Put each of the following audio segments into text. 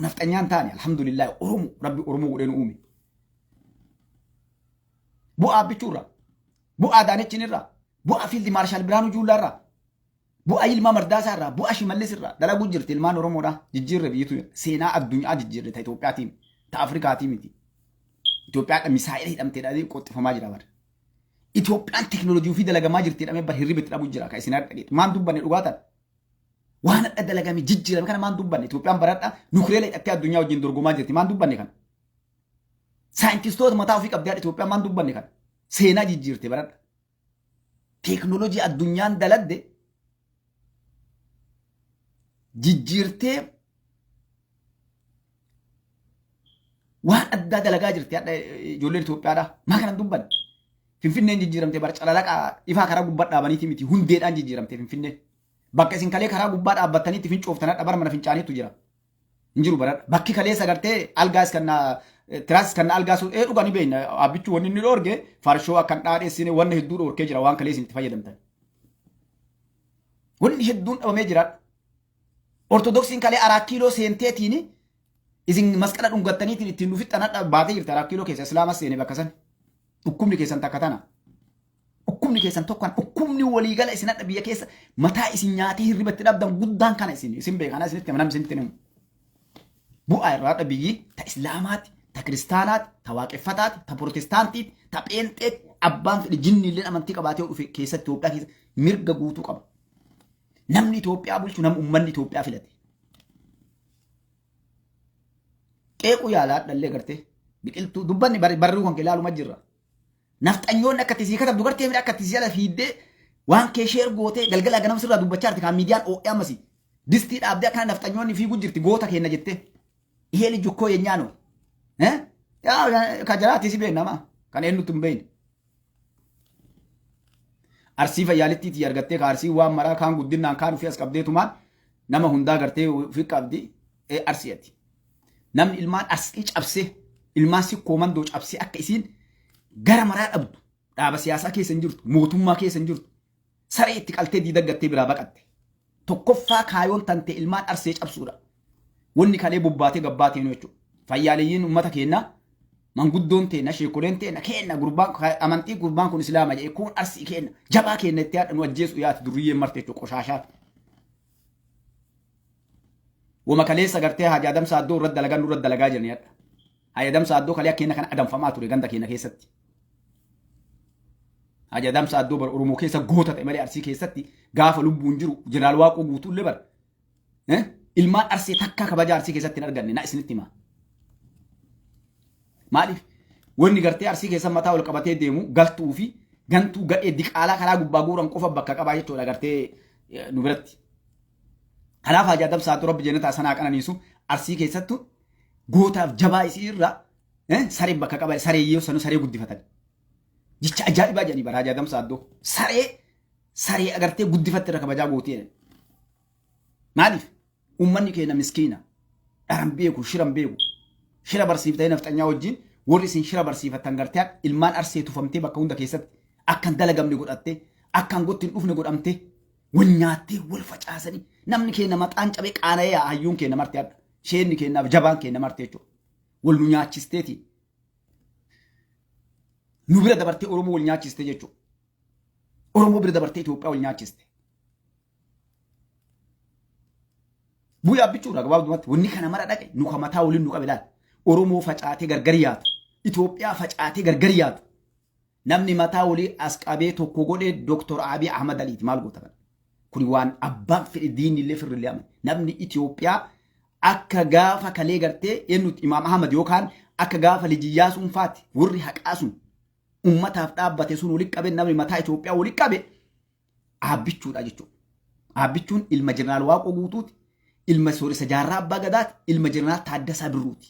nafxanyaan taane alhamdulillah oromo rabbi oromo godheen uume bu'aa bichuurra bu'aa daanechinirra bu'aa fiildi maarshaal biraanuu juullaarra bu'aa ilmaa mardaasaarra bu'aa shimallisirra dalaguu jirti ilmaan oromoodha jijjiirre biyyitu seenaa addunyaa jijjiirre ta Itoophiyaatiin ta Afrikaatii miti Itoophiyaadha misaa'ila hidhamteedha qopheeffamaa jira bara Itoophiyaan teknoolojii fi dalagamaa jirti jedhamee bara hirribitti dhabu jira ka isin dhaggeetu maan dubbanne dhugaatan waan adda dalagame jijjiirame kana maan dubbanne Itoophiyaan baradha nukleela hidhattee addunyaa wajjin dorgomaa jirti maan dubbanne kana saayintistoota mataa ofii qabdee Itoophiyaan maan dubbanne kana seenaa jijjiirte baradha teknoolojii addunyaan daladde jijjiirtee waan adda dalagaa jirti hadha ijoolleen Itoophiyaadha maa kana dubbanne Finfinneen jijjiiramte bara calalaqa ifaa karaa gubbaa dhaabaniiti miti hundeedhaan jijjiiramte Finfinneen bakka isin kalee karaa gubbaa dhaabbattaniitti fincooftan bara mana fincaaniitu jira injiru bara bakki kalee sagartee algaas kan tiraas kan algaas dhugani beeyna abbichu wanni inni dhoorge farshoo akkan dhaadheessine wanna hedduu dhoorkee jira waan kalee isin itti fayyadamtan wanni hedduun dhabamee jira ortodoksiin kalee 4 kiiloo seenteetiin isin masqala dhungattaniitiin ittiin dhufixxanadha baatee jirti 4 kiiloo keessa islaamas seene bakka san dhukkubni keessan takka tana dhukkubni keessan tokkan dhukkubni waliigala isin hadha biyya keessa mataa isin nyaatee hirribatti dhabdan guddaan kana isin beekana isinitti manam isinitti himu bu'aa irraa hadha biyyi ta islaamaati ta kiristaanaati ta waaqeffataati ta protestaantiiti ta pheenxeeti abbaan fedhe jinni illee amantii qabaatee dhufe keessatti Itoophiyaa keessa mirga guutuu qaba namni Itoophiyaa bulchu nam ummanni Itoophiyaa filate qeequu yaalaa dhallee gartee biqiltuu dubbanni barruu kan ilaaluma jirra nafxanyoonni akka tisii katabdu gartee midha akka tisii ala fiiddee waan kee sheer gootee galgala ganama sirraa dubbachaa jirti kan miidiyaan oo'ee ammasi distii dhaabdee akkana nafxanyoonni fiiguu jirti goota kenna jettee iheen jukkoo yenyaano ka jalaa tisii beeknama kan eenyutti hin beekne arsii fayyaalittiitii argattee ka arsii waan maraa kaan guddinaan kaan ofii as qabdeetumaan nama hundaa gartee ofii qabdi arsi'ati namni ilmaan arsii cabsee ilmaan sikkoo mandoo cabsee akka isiin gara maraa dhabdu dhaaba siyaasaa keessa hin jirtu mootummaa keessa hin jirtu saree itti qaltee diidaggattee biraa baqatte tokkoffaa kaayoon tante ilmaan arsee cabsuudha wanni kalee bobbaatee gabbaatee jechuudha fayyaaleeyyiin uummata keenna manguddoon teenna sheekoleen teenna keenna gurbaan amantii gurbaan kun islaama jedhee kun arsii keenna jabaa keenna itti haadha nu ajjeesu yaati durriyyeen marte jechuudha qoshaashaati wama kalee sagartee Haaji Adam Saaddoo irratti dalagaa nurratti dalagaa jirani hadha Haaji Adam Saaddoo kalee akka kana adamfamaa ture ganda keenya keessatti Haaji Adam Saaddoo bar Oromoo keessa goota ta'e malee arsii keessatti gaafa lubbuun jiru jeneraal Waaqoo guutuullee bar ilmaan arsii takka kabaja arsii keessatti hin arganne na isinitti hima maaliif wanni gartee arsii keessa mataa ol qabatee deemu galtuu fi gantuu gadhee diqaalaa karaa gubbaa guuran qofa bakka qabaa jechuudha gartee nu biratti kanaaf Haaji Adam Saaddoo rabbi jennata sanaa qananiisu arsii keessattu gootaaf jabaa isii irraa saree bakka qaba sareeyyee sanu saree guddifatan jecha ajaa'ibaa jedhanii bara Haaji Adam Saaddoo saree agartee guddifatte irra kabajaa gootee maaliif ummanni keenya miskiina dharan beeku shiran beeku shira barsiiftee nafxanyaa wajjin warri isin shira barsiifatan gartee ilmaan arsee tufamtee bakka hunda keessatti akkan dalagamne godhattee akkan gottiin dhufne godhamtee wal nyaattee wal facaasanii namni keenya maxaan cabee qaana'ee hayyuun keenya martee adda sheenni keenyaaf jabaan keenya martee jechuudha wal nu nyaachisteeti nu bira dabartee Oromoo wal nyaachiste jechuudha Oromoo bira dabartee Itoophiyaa wal nyaachiste bu'aa bichuudha gabaabdumatti wanni kana mara dhaqe nu kamataa waliin nu qabe laal Oromoo facaatee gargar yaatu Itoophiyaa facaatee gargar yaatu namni mataa walii as qabee tokko godhee Dr. Abiy Ahmad Aliiti maal goota kana kuni waan abbaan fedhe diinni illee firrillee amane namni Itoophiyaa akka gaafa kalee gartee eenyutti Imaam Ahmad yookaan akka gaafa lijiyyaa sun faati warri haqaa sun ummataaf dhaabbate sun waliin qabe namni mataa Itoophiyaa waliin qabe aabbichuudha jechuudha. Aabbichuun ilma jeneraal Waaqoo guutuuti, ilma Sooressa Jaarraa Abbaa Gadaati, ilma jeneraal Taaddasaa Birruuti.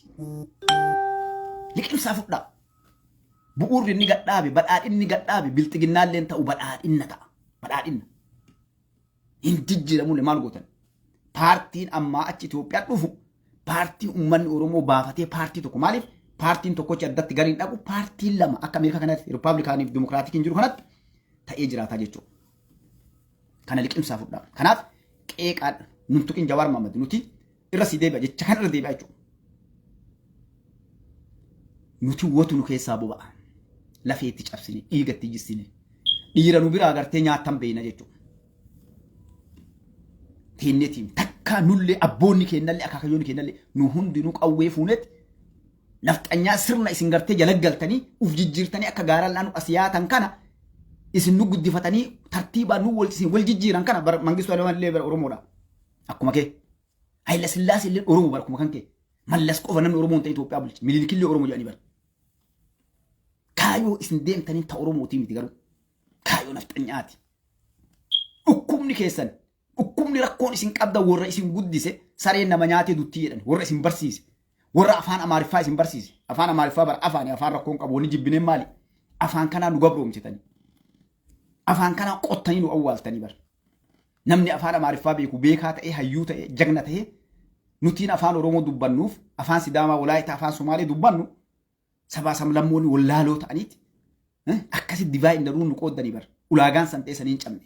Liqimsaa fudhaa. Bu'uurri inni gadhaabe, badhaadhinni gadhaabe, bilxiginnaallee ta'u badhaadhinna ta'a. Badhaadhinna. Hin jijjiiramulle maal gootan? Paartiin ammaa achi Itoophiyaa dhufu paartii uummanni Oromoo baafatee paartii tokko maaliif paartiin tokkochi addatti gariin dhaqu paartiin lama akka Ameerikaa kanatti Rippaabilikaaniif Dimokiraatikiin jiru kanatti ta'ee jiraata jechuudha. Kana liqimsaa fudhaa. Kanaaf qeeqaan nuti Jawaar Mohaammed nuti irra si deebi'a jecha kan irra deebi'a jechuudha. nuti wotu nu keessaa boba'a. Lafeetti cabsine dhiigatti jissine dhiira nu biraa agartee nyaatan beena jechuudha. Teennetiin takka nullee abboonni kennallee akaakayyoonni kennallee nu hundinuu qawwee fuunetti nafxanyaa sirna isin gartee jalaggaltanii uf jijjiirtanii akka gaaraan laanu asiyaatan kana isin nu guddifatanii tartiibaan nu wal jijjiiran kana mangistuu alawaallee bara Oromoodha. Akkuma kee Hayila Sillaasee illee Oromoo bara akkuma kan kee mallas qofa namni Oromoon ta'e Itoophiyaa bulche mililikillee Oromoo jedhanii bara. Kaayoo isin deemtanii ta Oromootii miti garuu kaayoo nafxanyaati. Dhukkubni keessan dhukkubni rakkoon isin qabda warra isin guddise sareen nama nyaatee duttii jedhan warra isin barsiise warra afaan Amaariffaa isin barsiise afaan Amaariffaa bara afaan rakkoon qabu wani jibbineen maali afaan kanaa nu gabroomsitanii afaan kanaa qottanii nu awwaaltanii bara namni afaan Amaariffaa beeku beekaa ta'ee hayyuu ta'ee jagna ta'ee nutiin afaan Oromoo dubbannuuf afaan Sidaamaa Walaayitaa afaan Somaalee dubbannu sabaa samlammoonni wallaaloo ta'aniiti akkasitti divaayin daruun nu qooddanii bara ulaagaan san ta'e saniin cabne.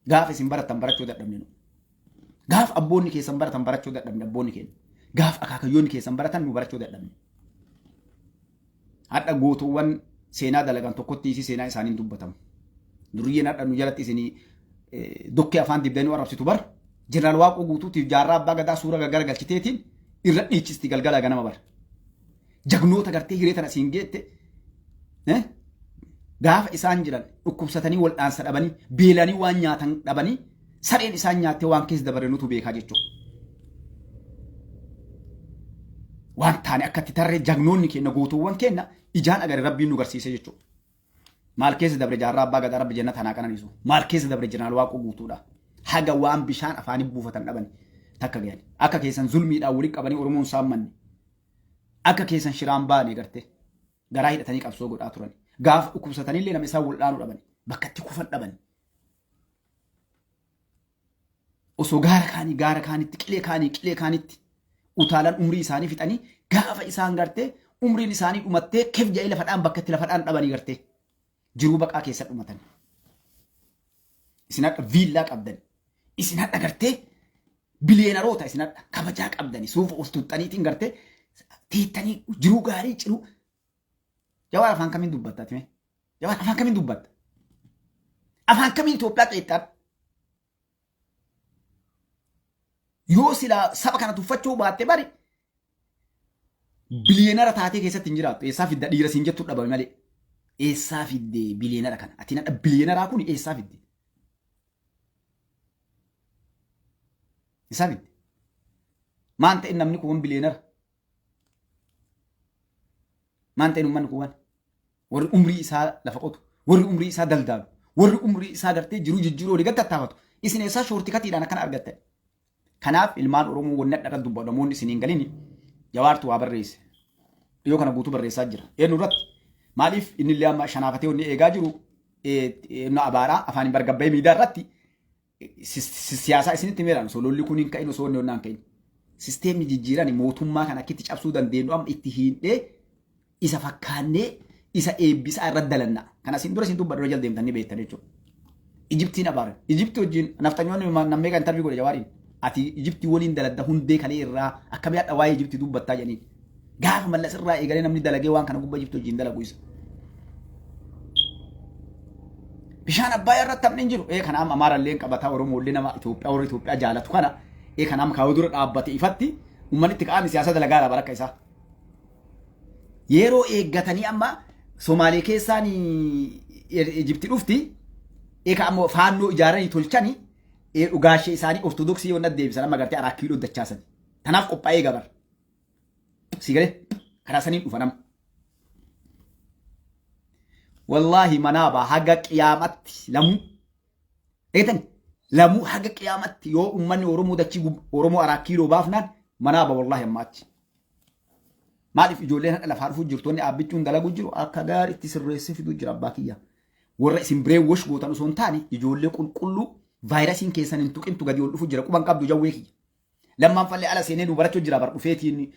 Gaaf isin baratan barachuu dadhabne gaaf abboonni keessan baratan barachuu dadhabne abboonni keenya gaaf akaakayyoonni keessan baratan nu barachuu dadhabne hadha gootuwwan seenaa dalagan tokkotti isi seenaa isaaniin dubbatamu duriyyeen hadha nu jalatti isinii dokkee afaan dibdanii arrabsitu bar jeneraal Waaqoo guutuutiif jaarraa abbaa gadaa suura gaggara galchiteetiin irra dhiichisti galgala ganama bar jagnoota gartee hireetan asiin geette gaafa isaan jiran dhukkubsatanii wal dhaansa dhabanii beelanii waan nyaatan dhabanii sareen isaan nyaattee waan keessa dabare nutu beekaa jechuudha. Waan taane akkatti tarree jagnoonni keenya gootuuwwan keenya ijaan agarre rabbiin nu garsiise jechuudha. Maal keessa dabre jaarraa abbaa gadaa rabbi jannata hanaa qananiisu maal keessa dabre jeneraal Waaqoo guutuudha. Haga waan bishaan afaanii buufatan dhabanii takka gahan akka keessan zulmiidhaan waliin qabanii Oromoon saammanne akka keessan shiraan baane gartee garaa hidhatanii qabsoo godhaa turan. Gaaf dhukkubsatanii illee nama isaan wal dhaanuu dhaban bakka itti kufan dhaban osoo gaara kaanitti qilee kaanitti utaalan umrii isaanii fixanii gaafa isaan gartee umriin isaanii dhumattee keef ja'ee lafadhaan bakka itti lafadhaan dhabanii gartee jiruu baqaa keessa dhumatan isin hadha viillaa qabdan isin hadha gartee biliyeenaroota isin hadha kabajaa qabdani suufa ustuuxxaniitiin gartee teettanii jiruu gaarii ciruu Jawaan afaan kamiin dubbatta time? Jawaan afaan kamiin dubbatta? Afaan kamiin Itoophiyaa qeexxaan? Yoo silaa saba kana tuffachuu baatte bari biliyeenara taatee keessatti hin jiraattu. Eessaa fidda dhiira siin jettu dhabame malee. Eessaa fidde biliyeenara kana? Ati nadha biliyeenaraa kun eessaa fidde? Eessaa fidde? Maan ta'e namni kun biliyeenara? Maan ta'e uummanni kun warri umrii isaa lafa qotu warri umrii isaa daldaalu warri umrii isaa gartee jiruu jijjiiruu olii gadi tattaafatu isin eessaa shoortikatiidhaan akkana argattan. Kanaaf ilmaan Oromoo wanni adda adda dubbatu namoonni isiniin galini Jawaartu waa barreesse dhiyoo kana guutuu barreessaa jira. Eenyu irratti maaliif inni illee amma shanaafatee wanni eegaa jiru na abaaraa afaan bargabbee miidiyaa irratti siyaasaa isinitti meeran sololli kun hin ka'in osoo inni onnaan ka'in. Sisteemni jijjiirani mootummaa kana akkitti cabsuu dandeenyu amma itti hiindhee isa fakkaannee isa eebbisaa irratti dalanna. Kana isin dura isin dubbadhu jala deemtanii beektan jechuudha. Ijiptiin abaaran. Ijiptii wajjin naftanyoonni nammee kan interview godhe Jawaariin. Ati Ijiptii waliin daladda hundee kalee irraa akka mi'aadha waa'ee Ijiptii dubbattaa jedhaniin. Gaafa mallas irraa eegalee namni dalagee waan kana gubbaa Ijiptii wajjin dalagu isa. Bishaan Abbaayyaa irratti taphni hin jiru. Kana amma Amaarallee qabataa Oromollee nama Itoophiyaa warra Itoophiyaa jaalatu kana kana amma kaawwa dura dhaabbate ifatti uummanni itti qaamni siyaasa dalagaa baraka isaa. Yeroo eeggatanii amma Somaalee keessaan Ijiptii dhufti amma faannoo ijaaranii tolchanii dhugaashee isaanii ortodoksii yoo deebisan amma gartee araa kiiloo dachaasan. Kanaaf qophaa'ee gabar. Sigalee karaa saniin dhufa nama. Wallaahi manaaba haga qiyaamatti lamuu. Eetan lamuu haga qiyaamatti yoo uummanni Oromoo dachii Oromoo araa kiiloo baafnaan manaaba wallaahi ammaachi. Maaliif ijoolleen hadha lafaa dhufuu jirtoonni aabbichuun dalaguu jiru akka gaariitti sirreessee fiduu jira abbaa kiyya. Warra isin bireen wosh gootan osoo hin taane ijoollee qulqulluu vaayirasiin keessan hin tuqintu gadi ol dhufuu jira quban qabdu jawwee kiyya. Lammaan fallee ala seenee nu barachuu jira bar dhufeetiin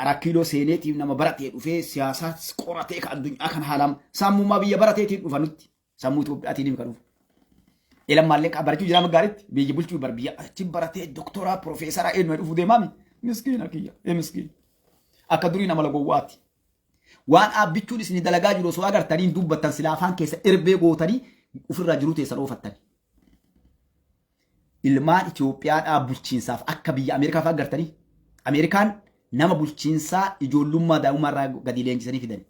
araa kiiloo seeneetiif nama baratee dhufee siyaasaa qoratee ka addunyaa kan haalam sammummaa biyya barateetiin dhufa nutti sammuu Itoophiyaatiin kan dhufu. Elammaallee barachuu jira magaariitti biyya bulchuu bar biyya achi baratee doktoraa piroofeesaraa eenyu dhufuu deemaami miskiina kiyya miskiina. akka durii nama lagowwaati. Waan dhaabbichuun isin dalagaa jiru osoo agartanii dubbattan silaa afaan keessa erbee gootanii ofirraa jiruu teessan oofattani. Ilmaan Itoophiyaadhaa bulchiinsaaf akka biyya Ameerikaaf agartanii Ameerikaan nama bulchiinsaa ijoollummaa daa'immarraa gadi leenjisanii fidani.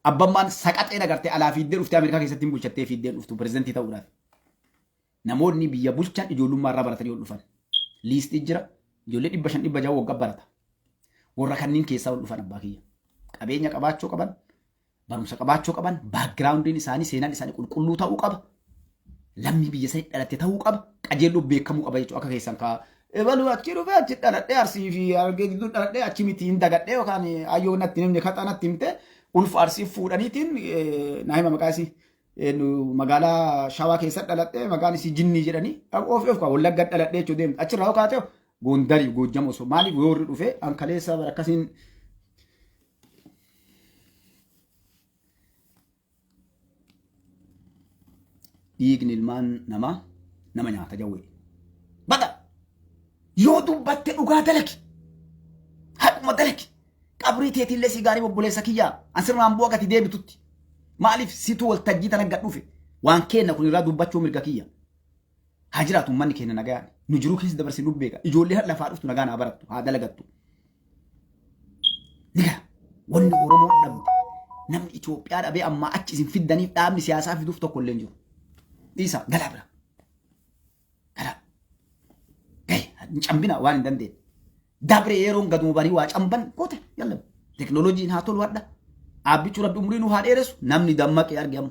Abbammaan saqaxeen agartee alaa fiiddee dhuftee Ameerikaa keessatti hin bulchattee fiiddee dhuftu pirezidantii ta'uudhaaf. Namoonni biyya bulchan ijoollummaarraa baratanii ol dhufan. Liistii jira ijoollee 500 waggaa barata. Warra kanneen keessaa ol dhufan abbaa kiyya. Qabeenya qabaachuu qaban, barumsa qabaachuu qaban, baakgiraawundiin isaanii seenaan isaanii qulqulluu ta'uu qaba. Lammii biyya isaanii dhalatte ta'uu qaba. Qajeeloo beekamuu qaba jechuudha akka keessan kaa. Ebalu achi dhufee achi dhaladhee arsii fi argee gidduu dhaladhee achi miti hin dagadhee yookaan ayyoo natti himne kaxaa natti himte ulfa arsii fuudhaniitiin naa hima maqaa isii magaalaa Shawaa keessa dhaladhee maqaan isii Jinnii jedhanii of Wallagga dhaladhee jechuudha deemte achirraa yoo kaatee Gondarii Goojjam osoo maaliif yoo warri dhufee ankaleessa akkasiin dhiigni ilmaan namaa nama nyaata jawwee. Bada yoo dubbatte dhugaa dalagi haquma dalagi qabrii teetiillee si gaarii obboleessa kiyyaa asirraan bu'a gati deebitutti maaliif situ waltajjii tana gad dhufe waan kenna kun irraa dubbachuu mirga kiyya haa jiraatu manni kenna nagaan nu jiruu keessa dabarsi nu beeka ijoollee lafaa dhuftu nagaan haa barattu haa dalagattu. Niga wanni Oromoo dhabde namni Itoophiyaa dhabee amma achi isin fiddaniif dhaabni siyaasaa fiduuf tokko illee hin jiru. Isa galaa bira. Galaa. Gahe cambina waan hin dandeenye. Dabre yeroon gaduma barii waa camban goote yalla. Teknooloojiin haa tolu hadha. Aabbichuu rabbi umrii nu haa dheeressu namni dammaqee argamu.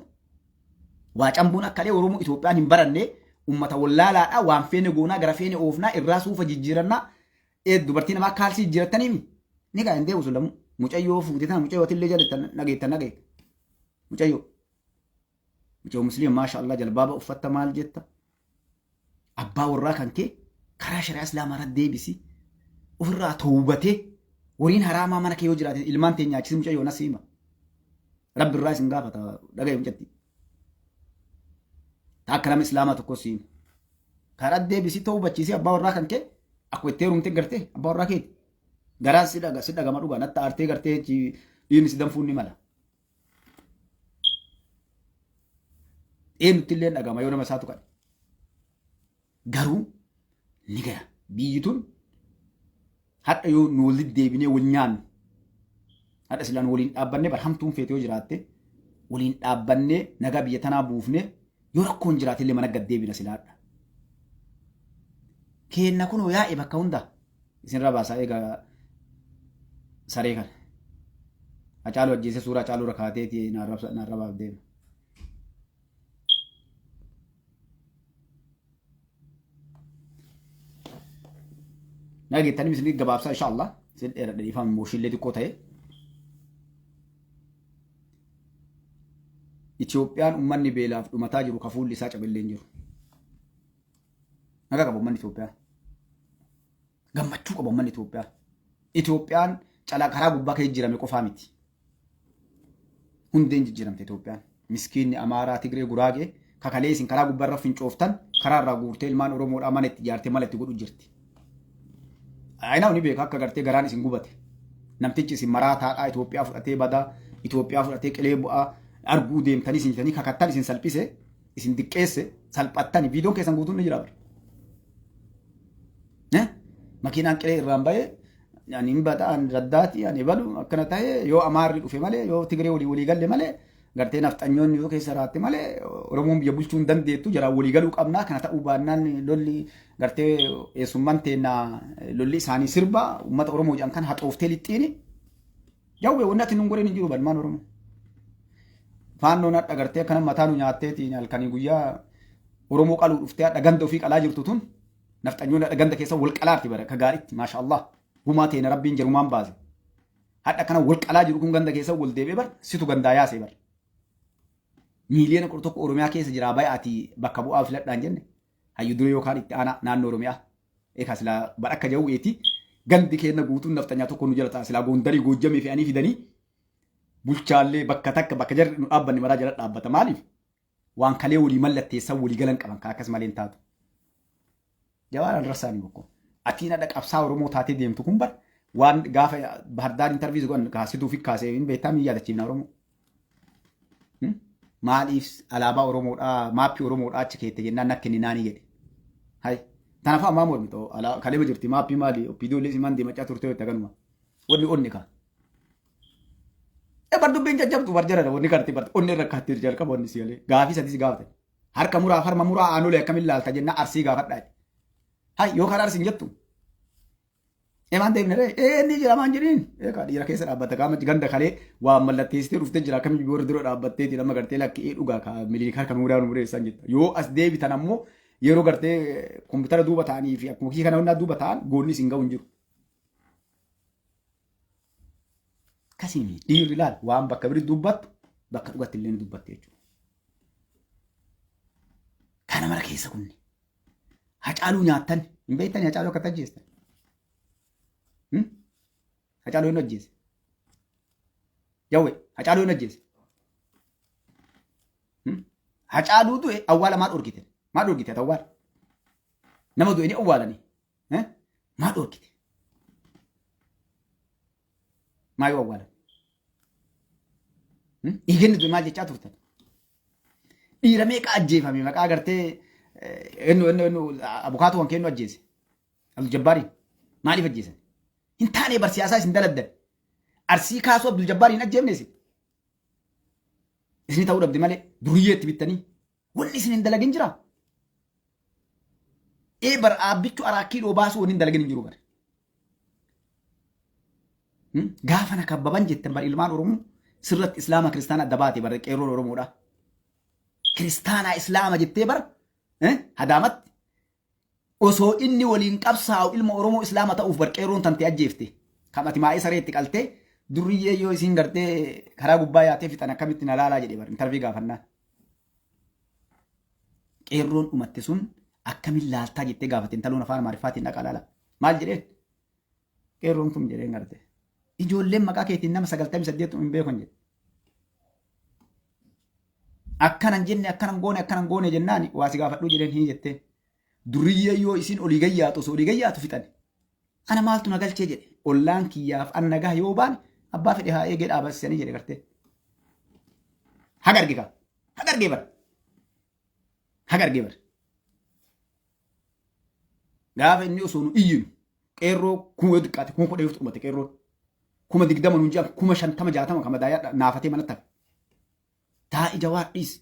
Waa cambuun akkalee Oromoo Itoophiyaan hin barannee ummata wallaalaadhaa waan feene goonaa gara feene oofnaa irraa suufa jijjiirannaa dubartii namaa kaalsii jijjiirattaniimi. Ni gaa hin deebisu lamu mucayyoo fuutee tana mucayyoo illee jalattan nageettan nagee. Mucayyoo. Mucayyoo musliima maasha Allah jalbaaba uffatta maal jetta. Abbaa warraa kan kee karaa shari'aa islaamaa irratti deebisi. Ofirraa tawbatee wariin haraamaa mana kee yoo jiraate ilmaan tee nyaachisi mucayyoo na siima. Rabbi irraa isin gaafata dhaga'e mucatti. Akka nama islaamaa tokko siima. Karaa deebisi tawbachiisi abbaa warraa kan kee akkuma itti heerumte gartee abbaa warraa keeti. Garaan si dhagama dhugaa natti aartee gartee dhiirni si danfuun ni mala. Eenyutti illee dhagama yoo nama isaatu kadhe. Garuu ni gara biyyi tun hadha yoo nu walitti deebinee wal nyaannu hadha silaan waliin dhaabbannee barhamtuun feete yoo jiraatte waliin dhaabbannee nagaa biyya tanaa buufnee yoo rakkoon jiraate illee mana gad deebina silaadha. Keenna kunoo yaa'e bakka hundaa isinirra baasaa eegaa saree kana. Hacaaluu ajjeese suuraa Hacaaluu irra kaateeti naarrabaaf deema. Nageettanii isin gabaabsaa inshallah isin dheeradha ifaan mooshiillee xiqqoo ta'e. Itoophiyaan ummanni beelaaf dhumataa jiru kafuulli isaa caballee hin jiru. Nagaa qaba ummanni Itoophiyaa. Gammachuu qaba ummanni Itoophiyaa. Itoophiyaan calaa karaa gubbaa kee jijjiirame qofaa miti. Hundeen jijjiiramte Itoophiyaan. Miskiinni Amaaraa, Tigree, Guraagee kakalee isin karaa gubbaa irra fincooftan karaa irraa guurtee ilmaan Oromoodhaa mana itti ijaartee mala itti godhu jirti. Ayinaa ni beeka akka gartee garaan isin gubate. Namtichi isin maraataadhaa Itoophiyaa fudhatee badaa Itoophiyaa fudhatee qilee bu'aa arguu deemtanii isin jetanii kakattan isin salphise isin diqqeesse salphattani viidiyoon keessan guutuun ni jira. Makiinaan qilee irraan bahee ani hin badaan raddaati ani balu akkana ta'e yoo Amaarri dhufe malee yoo Tigree walii galle malee gartee nafxanyoonni yoo keessa raatte malee Oromoon biyya bulchuu hin dandeettu jara walii galuu qabnaa kana ta'uu baannaan lolli gartee eessummaan teennaa lolli isaanii sirba uummata Oromoo jedhan kan haxooftee lixxiini jawwee wanni ati nun godheen hin jiru balmaan Oromoo. Faannoon hadha gartee akkana mataa nu nyaatteetiin halkanii guyyaa Oromoo qaluu dhuftee hadha ganda ofii qalaa jirtu tun nafxanyoonni hadha ganda keessa wal qalaarti bara ka gaariitti maasha Allah gumaa teena rabbiin jarumaan baase. Hadha kana wal qalaa jiru kun ganda keessa wal deebi'ee bar situ gandaa yaasee bar. Miiliyoona kudha tokko Oromiyaa keessa jira baay'aati bakka bu'aa filadhaan jenne hayyu dure yookaan itti aanaa naannoo Oromiyaa eekaa silaa bara akka jawweeti gandi keenya guutuun nafxanyaa tokko nu jala ta'a silaa Gondarii Goojjamee fe'anii fidanii bulchaallee bakka takka bakka jarri nu dhaabbanne maraa jala dhaabbata maaliif waan kalee walii mallatteessan walii galan qaban kan akkas malee hin taatu. Jawaan rasaanii bokkoo atiin hadha qabsaa Oromoo taatee deemtu kun bar waan gaafa Bahardar interview gon kaasituu fi kaasee hin beektaa mi yaadachiifna Oromoo. Maaliif alaabaa Oromoodhaa maappii Oromoodhaa achi keette jennaan nakki inni naanii jedhe. Hai tanaaf ammaa mormitoo kaleema jirti maappii maali opiidoolee simaan deemachaa turte yoo ganuma wanni onni kaa. Bar dubbiin jajjabdu bar jarara wanni karti bar onni rakkaatti jalqaba wanni si galee gaafii sadii si gaafatan. Harka muraa harma muraa aanulee akkamiin laalta jennaa arsii gaafadhaa. Hai yoo karaa arsiin jettu. Emaan deemne inni jira maan jedhiin eegaa dhiira keessa dhaabbata qaama ganda kalee waan mallatteessitee dhuftee jira akkamiin biyyoora dura dhaabbatteeti nama gartee lakkee dhugaa ka miliikar kan muudaan mureessan jetta yoo as deebitan ammoo yeroo gartee kompiitara duuba ta'anii fi akkuma kii kana hundaa duuba ta'an goonni isin ga'u hin jiru. Kasiimi dhiirri ilaal waan bakka biri dubbattu bakka dhugatti illee ni dubbatte jechuudha. Kana mara keessa kunni hacaaluu nyaattan hin beektan hacaaluu akka tajjeestan. Hacaaluu hin hojjeesse. Yawwe hacaaluu hin hojjeesse. Hacaaluu du'e awwaala maa dhorkite? Maa dhorkite awwaala? Nama du'e ni awwaalanii. Maa dhorkite? Maa yoo awwaalan? Dhiigenni du'e maal jechaa turtan? Dhiira meeqa ajjeefame maqaa agartee abukaatu waan kennu ajjeese. Abdul Jabbaariin maaliif ajjeesan? Hin taane bar siyaasaa isin daladdan. Arsii kaasuu Abdul Jabbaar hin ajjeefne isin. Isin ta'uu dhabde malee duriyyeetti bittanii wanni isin hin dalagin jira. Bar aabbichu araakii dhoo baasuu wanni hin dalagin hin jiru bare. Gaafa na kabbaban jettan bar ilmaan Oromoo sirratti Islaama kiristaana adda baate bare qeerroon Oromoodha. Kiristaanaa Islaama jettee bar hadaamatti osoo inni waliin qabsaa'u ilma Oromoo Islaama ta'uuf barqeerroon tante ajjeefte. Kamati maa'ee sareetti qaltee durriyyee yoo isin gartee karaa gubbaa yaatee fixan akkamitti na laalaa jedhee bar intarvii gaafannaan. Qeerroon dhumatte sun akkamiin laaltaa jettee gaafate intaloon afaan Amaariffaatiin dhaqaa laala. Maal jedheen? Qeerroon kun jedheen garte. Ijoolleen maqaa keetiin nama 98 hin beekan jedhe. Akkanan jenne akkanan goone jennaan waa si gaafadhuu jedheen hin jettee. Durriyyee yoo isin olii gayyaatu osoo olii gayyaatu fixan. Ana maaltu na galchee jedhe. Ollaan kiyyaaf an nagaa yoo baane abbaa fedhe haa eegee dhaabasisanii jedhe gartee. Hagarge kaa. Hagargee bara. Hagargee bara. Gaafa inni osoo nu iyyinu qeerroo kuma xiqqaate kuma kudha dhuftu ummate qeerroon. Kuma 20 nuun ji'a kuma 50 60 kama daayaa naafatee manatti hafe. Taa'i Jawaar dhiis.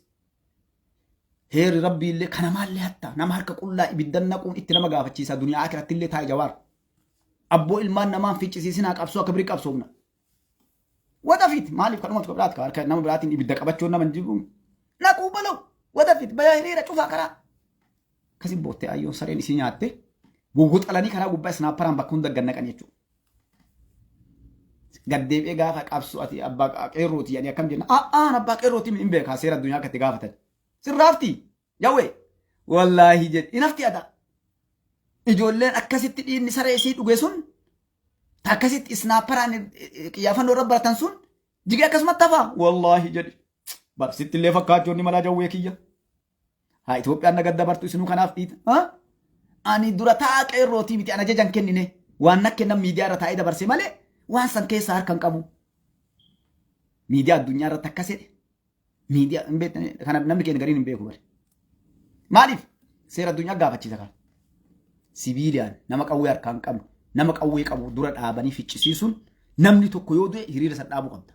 Heerri rabbii illee kana maallee hatta nama harka qullaa ibiddan naquun itti nama gaafachiisa duniyaa akiratti illee Taa'i Jawaar. Abboo ilmaan namaan ficcisiisinaa qabsoo akka birii qabsoofna. Wadafiit maaliif kadhumatu biraat ka harka nama biraatiin ibidda qabachuun nama jibu. Naquu balau wadafiit bayaa hiriira cufaa karaa. Kasin boottee ayyoon sareen isii nyaatte guguxalanii karaa gubbaa isnaapparaan bakka hunda gannaqan jechuudha. Gaddeebi'ee gaafa qabsu ati abbaa qeerrooti jedhanii akkam jenna. Abbaa qeerrooti hin beekaa seera addunyaa akkatti gaafatan. Sirraafti yawwee wallaahi jedhi inafti ada. Ijoolleen akkasitti dhiinni saree isii dhuge sun akkasitti isnaapparaan qiyyaafannoo irra baratan sun jigee akkasumatti hafaa wallaahi jedhi. Barsitti illee fakkaachoonni malaa jawwee kiyya. Haa Itoophiyaan nagadda bartu isinuu kanaaf dhiita. Ani dura taa'aa qeerrootii miti ana jajan kennine waan na kennan miidiyaa irra taa'ee dabarse malee waan san keessaa harkan qabu. Miidiyaa addunyaa irratti akkas jedhe. Miidiyaa hin beekne kana namni keenya gariin hin beeku bare. Maaliif seera addunyaa gaafachiisa kana. Sibiiliyaan nama qawwee harkaan qabnu nama qawwee qabu dura dhaabanii ficcisiisuun namni tokko yoo du'e hiriira san dhaabuu qabda.